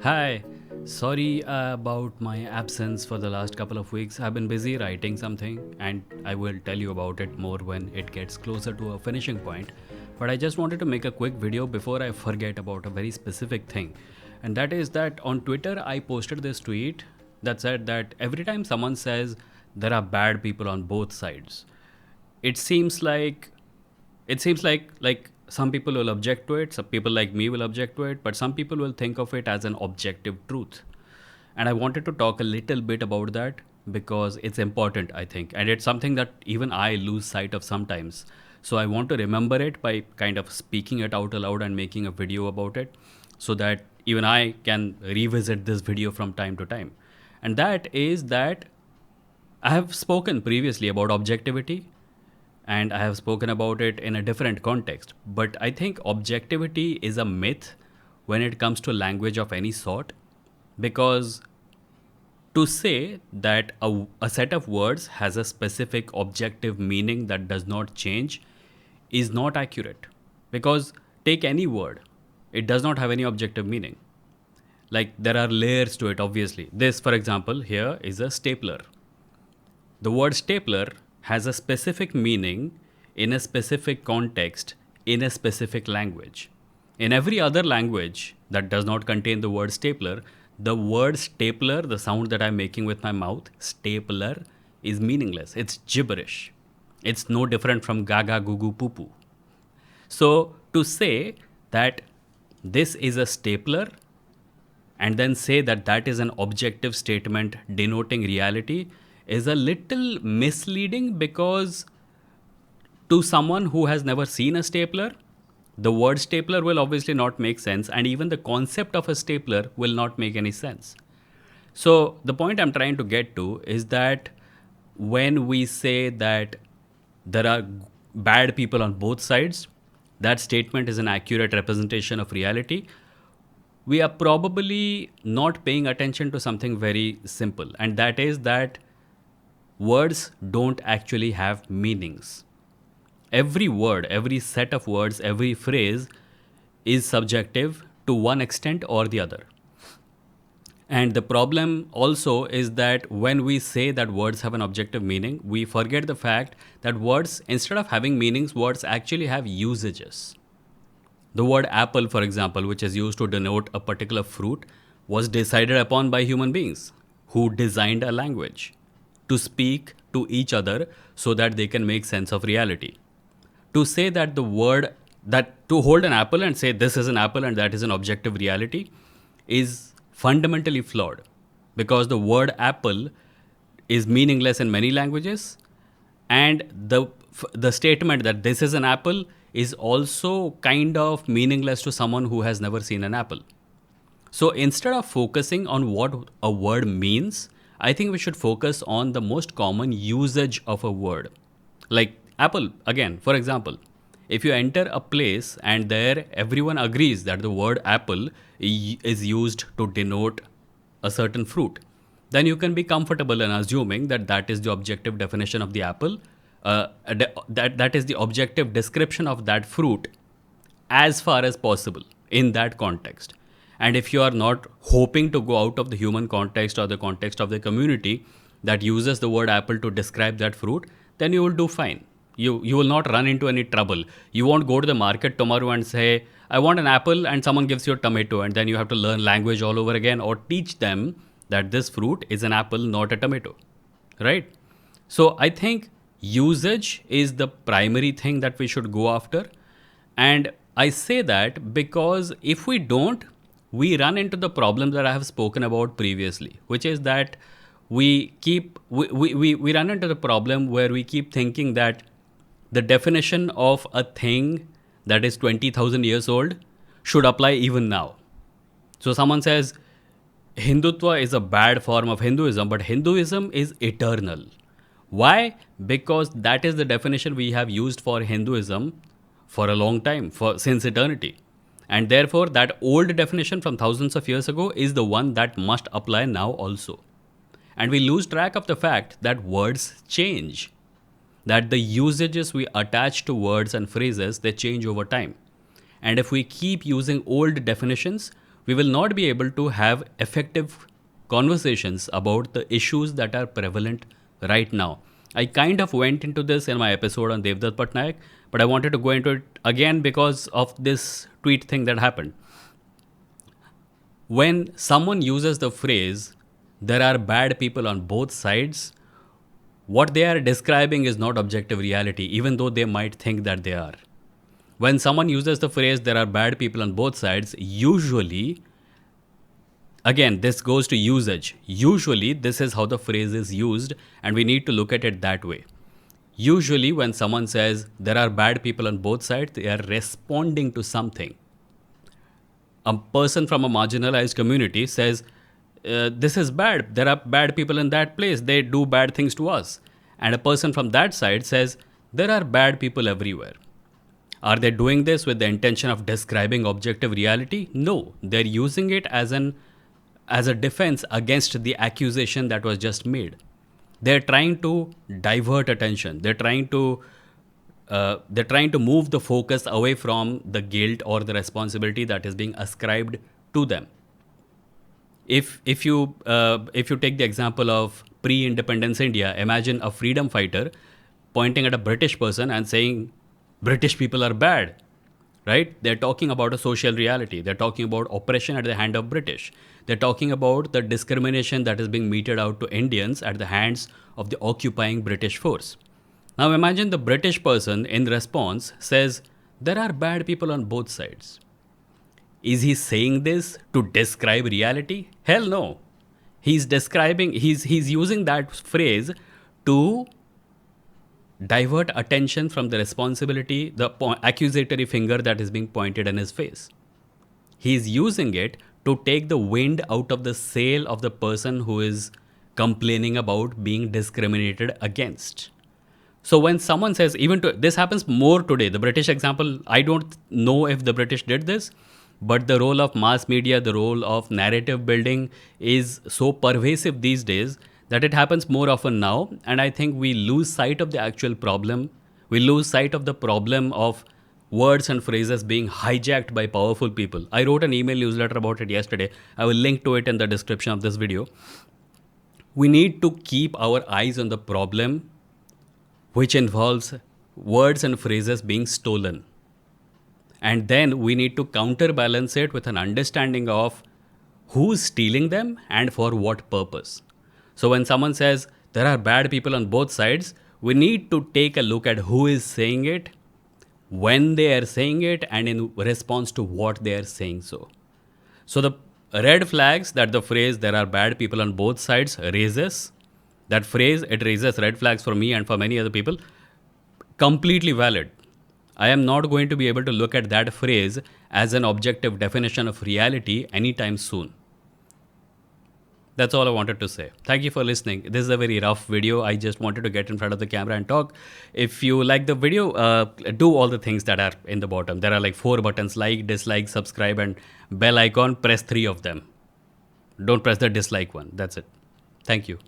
Hi, sorry about my absence for the last couple of weeks. I've been busy writing something, and I will tell you about it more when it gets closer to a finishing point. But I just wanted to make a quick video before I forget about a very specific thing. And that is that on Twitter, I posted this tweet that said that every time someone says there are bad people on both sides, it seems like it seems like some people will object to it, some people like me will object to it, but some people will think of it as an objective truth. And I wanted to talk a little bit about that because it's important, I think, and it's something that even I lose sight of sometimes. So I want to remember it by kind of speaking it out aloud and making a video about it, so that even I can revisit this video from time to time. And that is that I have spoken previously about objectivity, and I have spoken about it in a different context. But I think objectivity is a myth when it comes to language of any sort, because to say that a set of words has a specific objective meaning that does not change is not accurate. Because take any word, it does not have any objective meaning. Like there are layers to it, obviously. This, for example, here is a stapler. The word stapler has a specific meaning in a specific context in a specific language. In every other language that does not contain the word stapler, the sound that I'm making with my mouth, stapler, is meaningless. It's gibberish. It's no different from gaga goo goo poo poo. So to say that this is a stapler and then say that that is an objective statement denoting reality is a little misleading, because to someone who has never seen a stapler, the word stapler will obviously not make sense, and even the concept of a stapler will not make any sense. So, the point I'm trying to get to is that when we say that there are bad people on both sides, that statement is an accurate representation of reality. We are probably not paying attention to something very simple, and that is that words don't actually have meanings. Every word, every set of words, every phrase is subjective to one extent or the other. And the problem also is that when we say that words have an objective meaning, we forget the fact that words, instead of having meanings, words actually have usages. The word apple, for example, which is used to denote a particular fruit, was decided upon by human beings who designed a language to speak to each other so that they can make sense of reality. To say that the word, that to hold an apple and say this is an apple and that is an objective reality, is fundamentally flawed, because the word apple is meaningless in many languages, and the statement that this is an apple is also kind of meaningless to someone who has never seen an apple. So instead of focusing on what a word means, I think we should focus on the most common usage of a word. Like apple, again, for example, if you enter a place and there everyone agrees that the word apple is used to denote a certain fruit, then you can be comfortable in assuming that that is the objective definition of the apple, that is the objective description of that fruit as far as possible in that context. And if you are not hoping to go out of the human context or the context of the community that uses the word apple to describe that fruit, then you will do fine. You will not run into any trouble. You won't go to the market tomorrow and say, I want an apple, and someone gives you a tomato, and then you have to learn language all over again or teach them that this fruit is an apple, not a tomato. Right? So I think usage is the primary thing that we should go after. And I say that because if we don't, we run into the problem that I have spoken about previously, which is that we run into the problem where we keep thinking that the definition of a thing that is 20,000 years old should apply even now. So someone says Hindutva is a bad form of Hinduism, but Hinduism is eternal. Why? Because that is the definition we have used for Hinduism for a long time, for since eternity. And therefore, that old definition from thousands of years ago is the one that must apply now also. And we lose track of the fact that words change, that the usages we attach to words and phrases, they change over time. And if we keep using old definitions, we will not be able to have effective conversations about the issues that are prevalent right now. I kind of went into this in my episode on Devdutt Patnaik, but I wanted to go into it again because of this tweet thing that happened. When someone uses the phrase, there are bad people on both sides, what they are describing is not objective reality, even though they might think that they are. When someone uses the phrase, there are bad people on both sides, usually, again, this goes to usage. Usually, this is how the phrase is used, and we need to look at it that way. Usually, when someone says, there are bad people on both sides, they are responding to something. A person from a marginalized community says, this is bad. There are bad people in that place. They do bad things to us. And a person from that side says, there are bad people everywhere. Are they doing this with the intention of describing objective reality? No, they're using it as a defense against the accusation that was just made. They're trying to divert attention. They're trying to move the focus away from the guilt or the responsibility that is being ascribed to them. If you take the example of pre-independence India, imagine a freedom fighter pointing at a British person and saying, British people are bad, right? They're talking about a social reality. They're talking about oppression at the hand of British. They're talking about the discrimination that is being meted out to Indians at the hands of the occupying British force. Now imagine the British person in response says, there are bad people on both sides. Is he saying this to describe reality? Hell no. He's using that phrase to divert attention from the responsibility, the accusatory finger that is being pointed in his face. He's using it to take the wind out of the sail of the person who is complaining about being discriminated against. So when someone says, this happens more today, the British example, I don't know if the British did this, but the role of mass media, the role of narrative building is so pervasive these days that it happens more often now. And I think we lose sight of the actual problem. We lose sight of the problem of words and phrases being hijacked by powerful people. I wrote an email newsletter about it yesterday. I will link to it in the description of this video. We need to keep our eyes on the problem, which involves words and phrases being stolen. And then we need to counterbalance it with an understanding of who's stealing them and for what purpose. So when someone says there are bad people on both sides, we need to take a look at who is saying it, when they are saying it, and in response to what they are saying so. So the red flags that the phrase there are bad people on both sides raises, that phrase, it raises red flags for me and for many other people, completely valid. I am not going to be able to look at that phrase as an objective definition of reality anytime soon. That's all I wanted to say. Thank you for listening. This is a very rough video. I just wanted to get in front of the camera and talk. If you like the video, do all the things that are in the bottom. There are like 4 buttons: like, dislike, subscribe, and bell icon. Press 3 of them. Don't press the dislike one. That's it. Thank you.